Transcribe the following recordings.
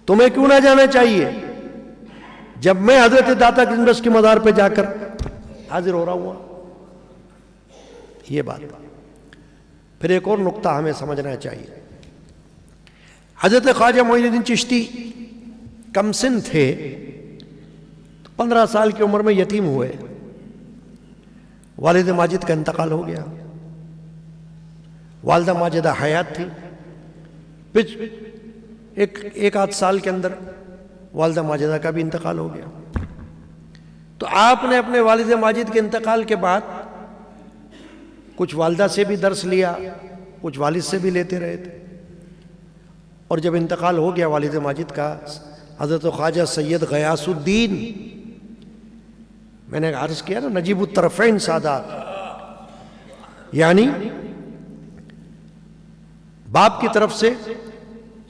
تمہیں کیوں نہ جانا چاہیے جب میں حضرت داتا کرشن کی مزار پہ جا کر حاضر ہو رہا ہوں؟ یہ بات. پھر ایک اور نقطہ ہمیں سمجھنا چاہیے. حضرت خواجہ معین الدین چشتی کم سن تھے، 15 سال کی عمر میں یتیم ہوئے. والد ماجد کا انتقال ہو گیا. والدہ ماجدہ حیات تھی. ایک آدھ سال کے اندر والدہ ماجدہ کا بھی انتقال ہو گیا. تو آپ نے اپنے والد ماجد کے انتقال کے بعد کچھ والدہ سے بھی درس لیا، کچھ والد سے بھی لیتے رہے تھے. اور جب انتقال ہو گیا والد ماجد کا، حضرت خواجہ سید غیاث الدین، میں نے عرض کیا نا نجیب الطرفین سادات، یعنی باپ کی طرف سے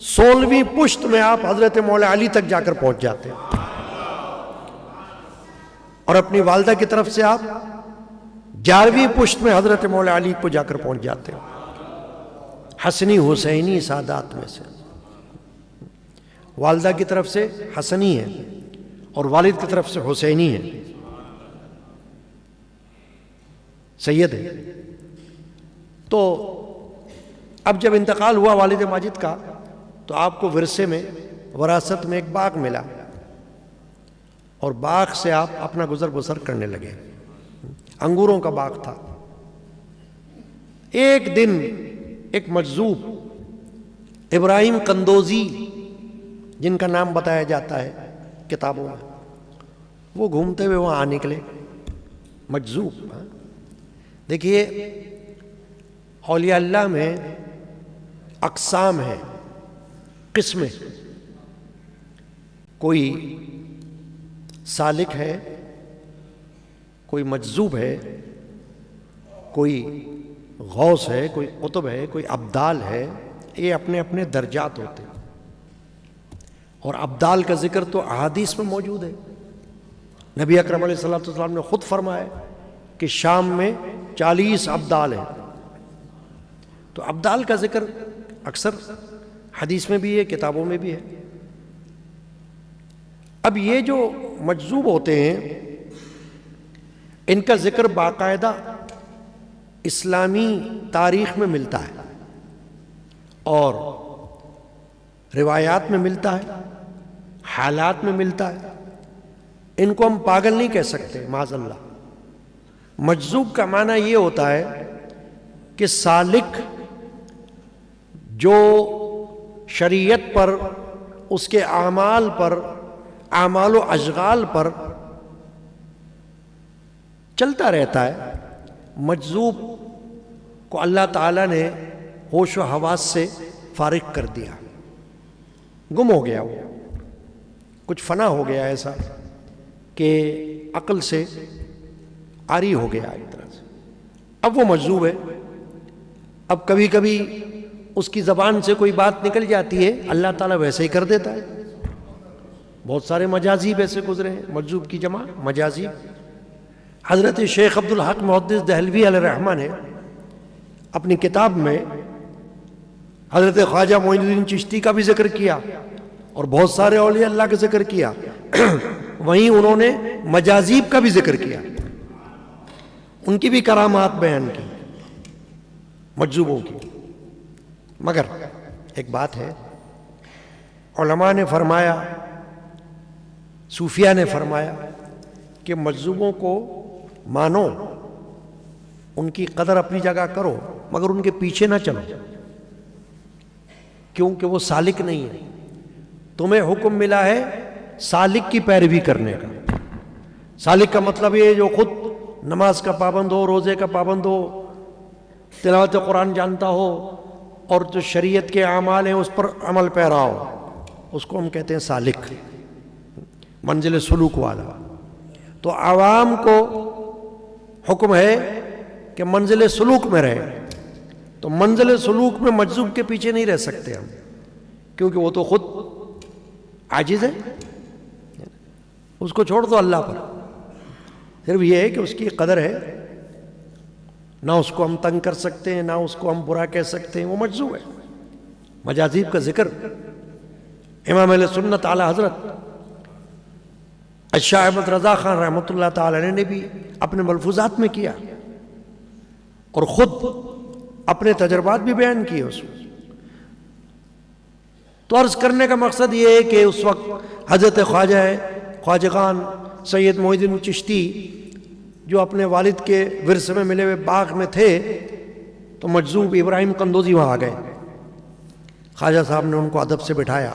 16ویں پشت میں آپ حضرت مولا علی تک جا کر پہنچ جاتے ہیں، اور اپنی والدہ کی طرف سے آپ 11ویں پشت میں حضرت مولا علی کو جا کر پہنچ جاتے ہیں. حسنی حسینی سادات میں سے والدہ کی طرف سے حسنی ہے اور والد کی طرف سے حسینی ہے، سید ہے. تو اب جب انتقال ہوا والد ماجد کا تو آپ کو ورثے میں، وراثت میں ایک باغ ملا، اور باغ سے آپ اپنا گزر بسر کرنے لگے. انگوروں کا باغ تھا. ایک دن ایک مجذوب ابراہیم قندوزی، جن کا نام بتایا جاتا ہے کتابوں میں، وہ گھومتے ہوئے وہاں آ نکلے. مجذوب. دیکھیے اولیاء اللہ میں اقسام ہیں، قسمیں. کوئی سالک ہے، کوئی مجذوب ہے، کوئی غوث ہے، کوئی قطب ہے، کوئی ابدال ہے. یہ اپنے اپنے درجات ہوتے ہیں، اور ابدال کا ذکر تو احادیث میں موجود ہے. نبی اکرم علیہ الصلوۃ والسلام نے خود فرمایا کہ شام میں 40 ابدال ہیں. تو ابدال کا ذکر اکثر حدیث میں بھی ہے، کتابوں میں بھی ہے. اب یہ جو مجذوب ہوتے ہیں، ان کا ذکر باقاعدہ اسلامی تاریخ میں ملتا ہے اور روایات میں ملتا ہے، حالات میں ملتا ہے. ان کو ہم پاگل نہیں کہہ سکتے معاذ اللہ. مجذوب کا معنی یہ ہوتا ہے کہ سالک جو شریعت پر، اس کے اعمال پر، اعمال و اشغال پر چلتا رہتا ہے. مجذوب کو اللہ تعالیٰ نے ہوش و حواس سے فارغ کر دیا، گم ہو گیا، وہ کچھ فنا ہو گیا ایسا کہ عقل سے عاری ہو گیا ایک طرح سے. اب وہ مجذوب ہے. اب کبھی کبھی اس کی زبان سے کوئی بات نکل جاتی ہے، اللہ تعالیٰ ویسے ہی کر دیتا ہے. بہت سارے مجازیب ایسے گزرے ہیں. مجذوب کی جمع مجازیب. حضرت شیخ عبدالحق محدث دہلوی علیہ الرحمہ نے اپنی کتاب میں حضرت خواجہ معین الدین چشتی کا بھی ذکر کیا اور بہت سارے اولیاء اللہ کا ذکر کیا. وہیں انہوں نے مجازیب کا بھی ذکر کیا، ان کی بھی کرامات بیان کی مجذوبوں کی. مگر ایک بات ہے، علماء نے فرمایا، صوفیاء نے فرمایا کہ مجذوبوں کو مانو، ان کی قدر اپنی جگہ کرو، مگر ان کے پیچھے نہ چلو، کیونکہ وہ سالک نہیں ہے. تمہیں حکم ملا ہے سالک کی پیروی کرنے کا. سالک کا مطلب یہ جو خود نماز کا پابند ہو، روزے کا پابند ہو، تلاوت قرآن جانتا ہو، اور جو شریعت کے اعمال ہیں اس پر عمل پیرا ہو، اس کو ہم کہتے ہیں سالک، منزل سلوک والا. تو عوام کو حکم ہے کہ منزل سلوک میں رہے. تو منزل سلوک میں مجذوب کے پیچھے نہیں رہ سکتے ہم، کیونکہ وہ تو خود عاجز ہے. اس کو چھوڑ دو اللہ پر. صرف یہ ہے کہ اس کی قدر ہے، نہ اس کو ہم تنگ کر سکتے ہیں، نہ اس کو ہم برا کہہ سکتے ہیں. وہ مجذوب ہے. مجازیب کا ذکر امام اہل سنت اعلی حضرت شاہ احمد رضا خان رحمۃ اللہ تعالی علیہ نے بھی اپنے ملفوظات میں کیا اور خود اپنے تجربات بھی بیان کیے اس میں. تو عرض کرنے کا مقصد یہ ہے کہ اس وقت حضرت خواجہ خان سید محی الدین چشتی جو اپنے والد کے ورثے میں ملے ہوئے باغ میں تھے تو مجذوب ابراہیم قندوزی وہاں آ گئے. خواجہ صاحب نے ان کو ادب سے بٹھایا.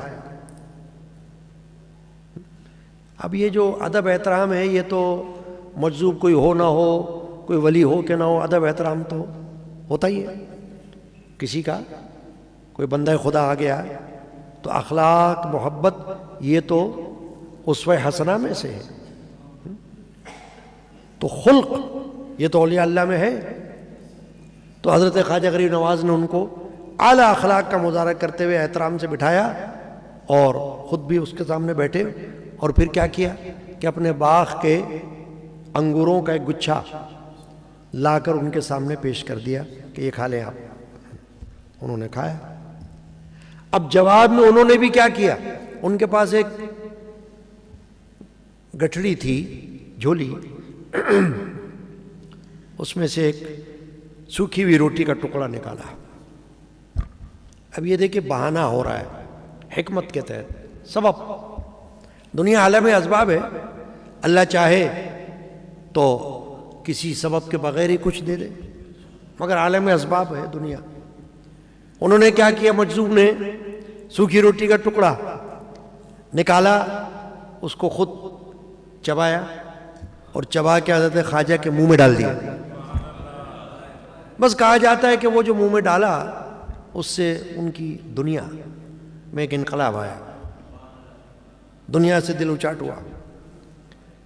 اب یہ جو ادب احترام ہے یہ تو مجذوب کوئی ہو نہ ہو، کوئی ولی ہو کہ نہ ہو، ادب احترام تو ہوتا ہی ہے. کسی کا کوئی بندہ خدا آ گیا تو اخلاق محبت یہ تو اسوہ حسنہ میں سے ہے. تو خلق یہ تو اولیاء اللہ میں ہے. تو حضرت خواجہ غریب نواز نے ان کو اعلیٰ اخلاق کا مظاہرہ کرتے ہوئے احترام سے بٹھایا اور خود بھی اس کے سامنے بیٹھے اور پھر کیا کیا کہ اپنے باغ کے انگوروں کا ایک گچھا لا کر ان کے سامنے پیش کر دیا کہ یہ کھا لیں آپ. انہوں نے کھایا. اب جواب میں انہوں نے بھی کیا کیا، ان کے پاس ایک گٹھڑی تھی، جھولی، اس میں سے ایک سوکھی ہوئی روٹی کا ٹکڑا نکالا. اب یہ دیکھیں بہانہ ہو رہا ہے حکمت کے تحت. سبب دنیا عالم اسباب ہے، اللہ چاہے تو کسی سبب کے بغیر ہی کچھ دے دے، مگر عالم اسباب ہے دنیا. انہوں نے کیا کیا، مجذوب نے سوکھی روٹی کا ٹکڑا نکالا، اس کو خود چبایا اور چبا کے حضرت خواجہ کے منہ میں ڈال دیا. بس کہا جاتا ہے کہ وہ جو منہ میں ڈالا اس سے ان کی دنیا میں ایک انقلاب آیا، دنیا سے دل اچاٹ ہوا،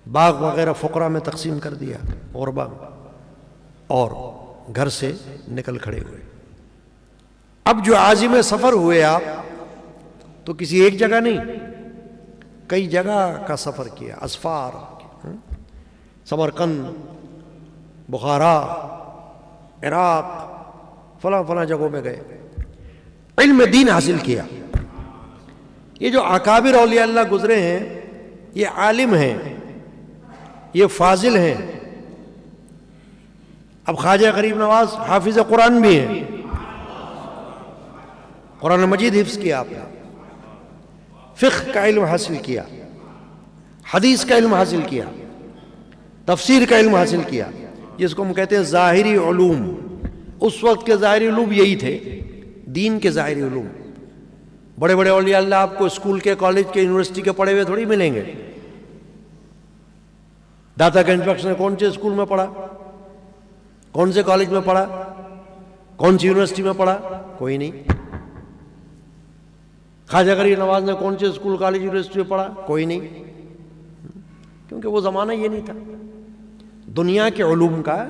باغ وغیرہ فقراء میں تقسیم کر دیا، غربا، اور گھر سے نکل کھڑے ہوئے. اب جو عازم سفر ہوئے آپ تو کسی ایک جگہ نہیں، کئی جگہ کا سفر کیا، اسفار، سمرقند، بخارا، عراق، فلاں جگہوں میں گئے، علم دین حاصل کیا. یہ جو اکابر اولیاء اللہ گزرے ہیں یہ عالم ہیں، یہ فاضل ہیں. اب خواجہ غریب نواز حافظ قرآن بھی ہیں، قرآن مجید حفظ کیا آپ نے، فقہ کا علم حاصل کیا، حدیث کا علم حاصل کیا، تفسیر کا علم حاصل کیا، جس کو ہم کہتے ہیں ظاہری علوم. اس وقت کے ظاہری علوم یہی تھے، دین کے ظاہری علوم. بڑے بڑے اولیاء اللہ آپ کو اسکول کے، کالج کے، یونیورسٹی کے پڑھے ہوئے تھوڑی ملیں گے. داتا گنج بخش نے کون سے اسکول میں پڑھا، کون سے کالج میں پڑھا، کون سی یونیورسٹی میں پڑھا؟ کوئی نہیں. خواجہ غریب نواز نے کون سے اسکول، کالج، یونیورسٹی میں پڑھا؟ کوئی نہیں. کیونکہ وہ زمانہ یہ نہیں تھا. دنیا کے علوم کا،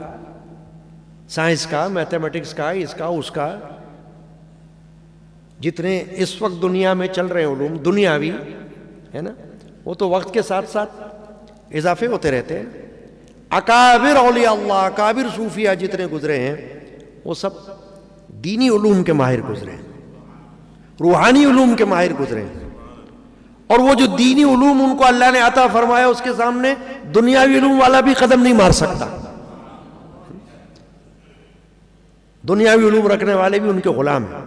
سائنس کا، میتھمیٹکس کا، اس کا اس کا، جتنے اس وقت دنیا میں چل رہے علوم دنیاوی ہے نا، وہ تو وقت کے ساتھ ساتھ اضافے ہوتے رہتے ہیں. اکابر اولیاء اللہ، اکابر صوفیہ جتنے گزرے ہیں وہ سب دینی علوم کے ماہر گزرے ہیں، روحانی علوم کے ماہر گزرے ہیں. اور وہ جو دینی علوم ان کو اللہ نے عطا فرمایا اس کے سامنے دنیاوی علوم والا بھی قدم نہیں مار سکتا. دنیاوی علوم رکھنے والے بھی ان کے غلام ہیں،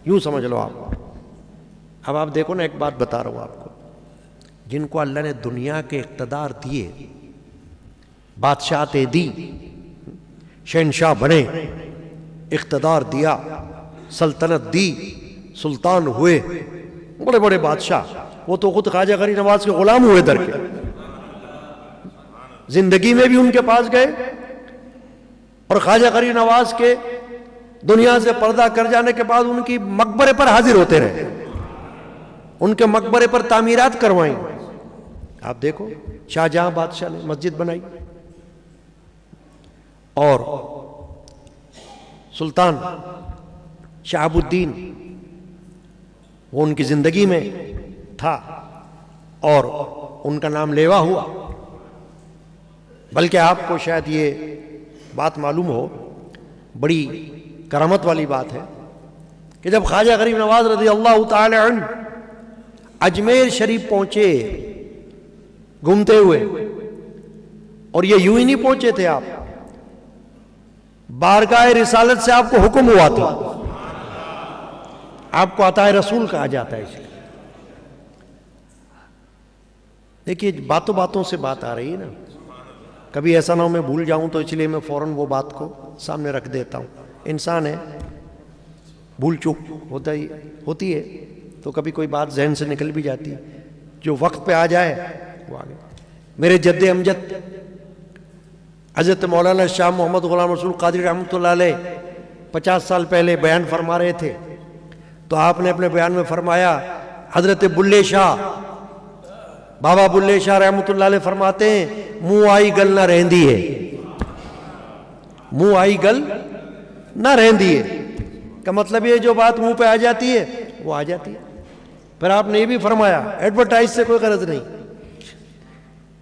یوں سمجھ لو آپ. اب آپ دیکھو نا، ایک بات بتا رہا ہوں آپ کو، جن کو اللہ نے دنیا کے اقتدار دیے، بادشاہتیں دی، شہنشاہ بنے، اقتدار دیا، سلطنت دی، سلطان ہوئے، بڑے بڑے بادشاہ، وہ تو خود خواجہ غریب نواز کے غلام ہوئے در کے. زندگی میں بھی ان کے پاس گئے اور خواجہ غریب نواز کے دنیا سے پردہ کر جانے کے بعد ان کی مقبرے پر حاضر ہوتے رہے، ان کے مقبرے پر تعمیرات کروائیں. آپ دیکھو شاہجہاں بادشاہ نے مسجد بنائی، اور سلطان شہاب الدین وہ ان کی زندگی میں تھا اور ان کا نام لیوا ہوا. بلکہ آپ کو شاید یہ بات معلوم ہو، بڑی کرامت والی بات ہے کہ جب خواجہ غریب نواز رضی اللہ تعالی عنہ اجمیر شریف پہنچے گھومتے ہوئے، اور یہ یوں ہی نہیں پہنچے تھے آپ، بارگاہ رسالت سے آپ کو حکم ہوا تھا، آپ کو عطائے رسول کہا جاتا ہے۔ اس لیے دیکھیے باتوں باتوں سے بات آ رہی ہے نا، کبھی ایسا نہ ہو میں بھول جاؤں تو اس لیے میں فوراً وہ بات کو سامنے رکھ دیتا ہوں، انسان ہے، بھول چوک ہوتی ہے، تو کبھی کوئی بات ذہن سے نکل بھی جاتی ہے، جو وقت پہ آ جائے وہ آگے۔ میرے جد امجد حضرت مولانا شاہ محمد غلام رسول قادری رحمۃ اللہ علیہ 50 سال پہلے بیان فرما رہے تھے، تو آپ نے اپنے بیان میں فرمایا، حضرت بلے شاہ، بابا بلے شاہ رحمۃ اللہ علیہ فرماتے ہیں، منہ آئی گل نہ رہندی ہے، منہ آئی گل نہ رہندی ہے، کا مطلب یہ جو بات منہ پہ آ جاتی ہے وہ آ جاتی ہے۔ پھر آپ نے یہ بھی فرمایا، ایڈورٹائز سے کوئی غرض نہیں،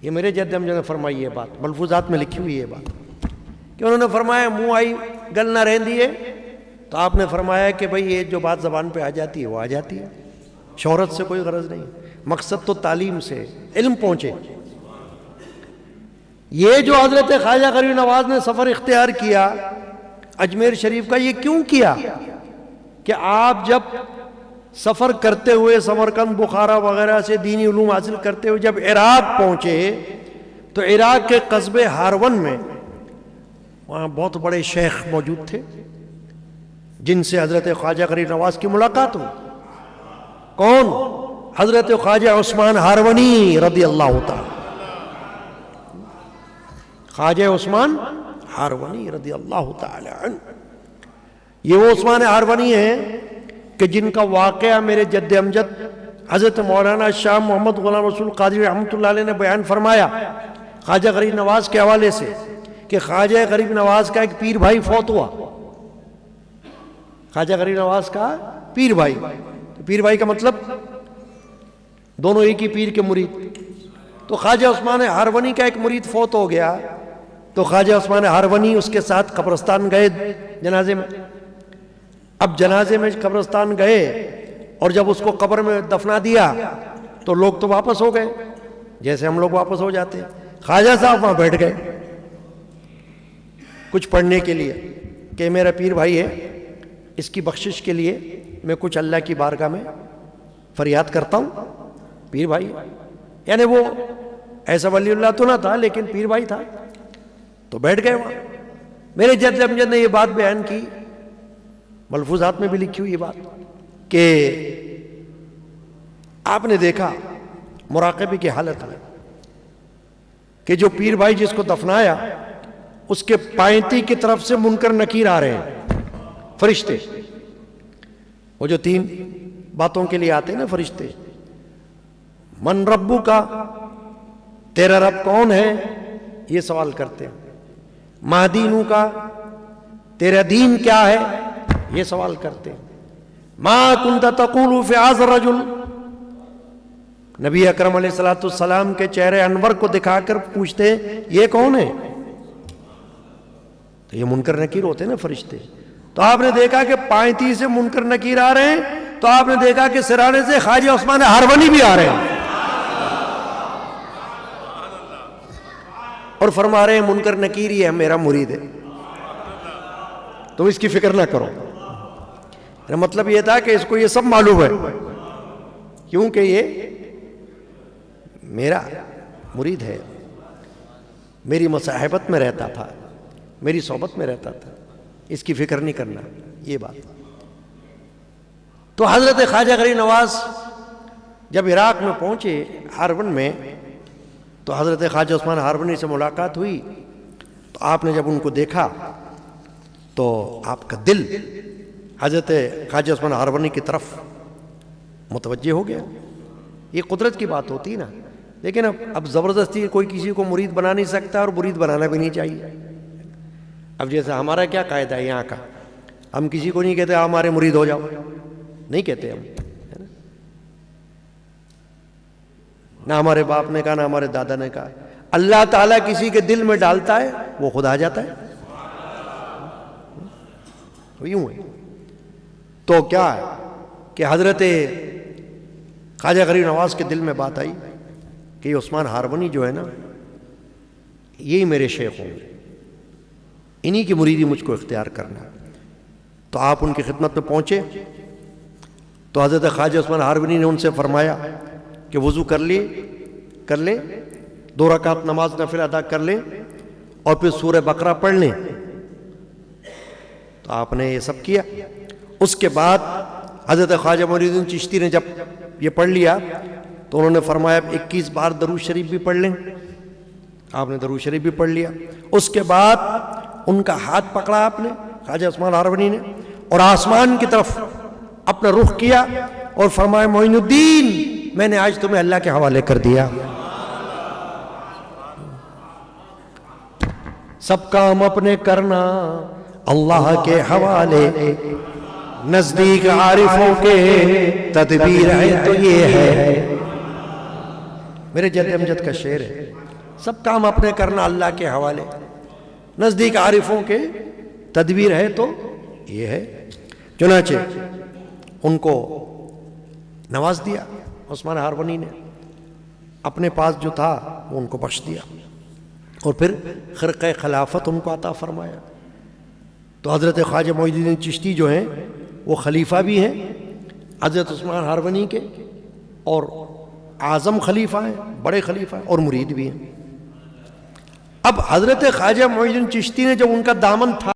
یہ میرے جد امجد نے فرمائی یہ بات، ملفوظات میں لکھی ہوئی یہ بات، کہ انہوں نے فرمایا منہ آئی گل نہ رہندی ہے، تو آپ نے فرمایا کہ بھئی یہ جو بات زبان پہ آ جاتی ہے وہ آ جاتی ہے، شہرت سے کوئی غرض نہیں، مقصد تو تعلیم سے علم پہنچے۔ یہ جو حضرت خواجہ غریب نواز نے سفر اختیار کیا اجمیر شریف کا، یہ کیوں کیا کہ آپ جب سفر کرتے ہوئے سمرقند بخارا وغیرہ سے دینی علوم حاصل کرتے ہوئے جب عراق پہنچے، تو عراق کے قصبے ہارون میں وہاں بہت بڑے شیخ موجود تھے جن سے حضرت خواجہ غریب نواز کی ملاقات ہوئی۔ کون؟ حضرت خواجہ عثمان ہارونی رضی اللہ تعالی، خواجہ عثمان ہارونی رضی اللہ تعالی عنہ۔ یہ وہ عثمان ہارونی ہیں کہ جن کا واقعہ میرے جد امجد حضرت مولانا شاہ محمد غلام رسول قادری رحمۃ اللہ علیہ نے بیان فرمایا خواجہ غریب نواز کے حوالے سے، کہ خواجہ غریب نواز کا ایک پیر بھائی فوت ہوا، خواجہ غریب نواز کا پیر بھائی، پیر بھائی کا مطلب دونوں ایک ہی پیر کے مرید، تو خواجہ عثمان ہارونی کا ایک مرید فوت ہو گیا، تو خواجہ عثمان ہارونی اس کے ساتھ قبرستان گئے جنازے میں۔ اب جنازے میں قبرستان گئے اور جب اس کو قبر میں دفنا دیا تو لوگ تو واپس ہو گئے جیسے ہم لوگ واپس ہو جاتے ہیں، خواجہ صاحب وہاں بیٹھ گئے کچھ پڑھنے کے لیے کہ میرا پیر بھائی ہے، اس کی بخشش کے لیے میں کچھ اللہ کی بارگاہ میں فریاد کرتا ہوں۔ پیر بھائی یعنی وہ ایسا ولی اللہ تو نہ تھا لیکن پیر بھائی تھا، تو بیٹھ گئے وہاں۔ میرے جد امجد نے یہ بات بیان کی، ملفوظات میں بھی لکھی ہوئی یہ بات، کہ آپ نے دیکھا مراقبے کی حالت میں کہ جو پیر بھائی جس کو دفنایا اس کے پائنتی کی طرف سے منکر نکیر آ رہے ہیں، فرشتے، وہ جو 3 باتوں کے لیے آتے ہیں نا فرشتے، من ربو کا، تیرا رب کون ہے، یہ سوال کرتے ہیں، مہدینو کا، تیرا دین کیا ہے، یہ سوال کرتے ہیں، ما کنت تقول فی ھذا الرجل، نبی اکرم علیہ السلام کے چہرے انور کو دکھا کر پوچھتے ہیں یہ کون ہے، تو یہ منکر نکیر ہوتے ہیں نا فرشتے۔ تو آپ نے دیکھا کہ پائنتی سے منکر نکیر آ رہے ہیں، تو آپ نے دیکھا کہ سرانے سے خواجہ عثمان ہارونی بھی آ رہے ہیں اور فرما رہے ہیں منکر نکیر یہ ہے میرا مرید ہے، تم اس کی فکر نہ کرو۔ مطلب یہ تھا کہ اس کو یہ سب معلوم ہے کیونکہ یہ میرا مرید ہے، میری مصاحبت میں رہتا تھا، میری صحبت میں رہتا تھا، اس کی فکر نہیں کرنا، یہ بات۔ تو حضرت خواجہ غریب نواز جب عراق میں پہنچے ہارون میں، تو حضرت خواجہ عثمان ہارونی سے ملاقات ہوئی، تو آپ نے جب ان کو دیکھا تو آپ کا دل حضرت خواجہ عثمان ہارونی کی طرف متوجہ ہو گیا۔ یہ قدرت کی بات ہوتی ہے نا، لیکن اب زبردستی کوئی کسی کو مرید بنا نہیں سکتا اور مرید بنانا بھی نہیں چاہیے۔ اب جیسے ہمارا کیا قاعدہ ہے یہاں کا، ہم کسی کو نہیں کہتے ہمارے مرید ہو جاؤ، نہیں کہتے ہم، نہ ہمارے باپ نے کہا نہ ہمارے دادا نے کہا۔ اللہ تعالیٰ کسی کے دل میں ڈالتا ہے وہ خود آ جاتا ہے، یوں ہے۔ تو کیا ہے کہ حضرت خواجہ غریب نواز کے دل میں بات آئی کہ یہ عثمان ہارونی جو ہے نا، یہی میرے شیخ ہوں گے، انہی کی مریدی مجھ کو اختیار کرنا۔ تو آپ ان کی خدمت میں پہنچے تو حضرت خواجہ عثمان ہارونی نے ان سے فرمایا کہ وضو کر لیں، 2 رکعت نماز نفل ادا کر لیں اور پھر سورہ بقرہ پڑھ لیں۔ تو آپ نے یہ سب کیا۔ اس کے بعد حضرت خواجہ معین الدین چشتی نے جب یہ پڑھ لیا تو انہوں نے فرمایا 21 بار درود شریف بھی پڑھ لیں۔ آپ نے درود شریف بھی پڑھ لیا۔ اس کے بعد ان کا ہاتھ پکڑا آپ نے، خواجہ عثمان ہارونی نے، اور آسمان کی طرف اپنا رخ کیا اور فرمایا معین الدین میں نے آج تمہیں اللہ کے حوالے کر دیا، سب کام اپنے کرنا اللہ کے حوالے، نزدیک عارفوں کے تدبیر ہے تو یہ ہے۔ میرے جد امجد کا شعر ہے، سب کام اپنے کرنا اللہ کے حوالے، نزدیک عارفوں کے تدبیر ہے تو یہ ہے۔ چنانچہ ان کو نواز دیا عثمان ہارونی نے، اپنے پاس جو تھا وہ ان کو بخش دیا، اور پھر خرقہ خلافت ان کو عطا فرمایا۔ تو حضرت خواجہ معین الدین چشتی جو ہیں وہ خلیفہ بھی ہیں حضرت عثمان ہارونی کے، اور اعظم خلیفہ ہیں، بڑے خلیفہ ہیں، اور مرید بھی ہیں۔ اب حضرت خواجہ معین الدین چشتی نے جب ان کا دامن تھا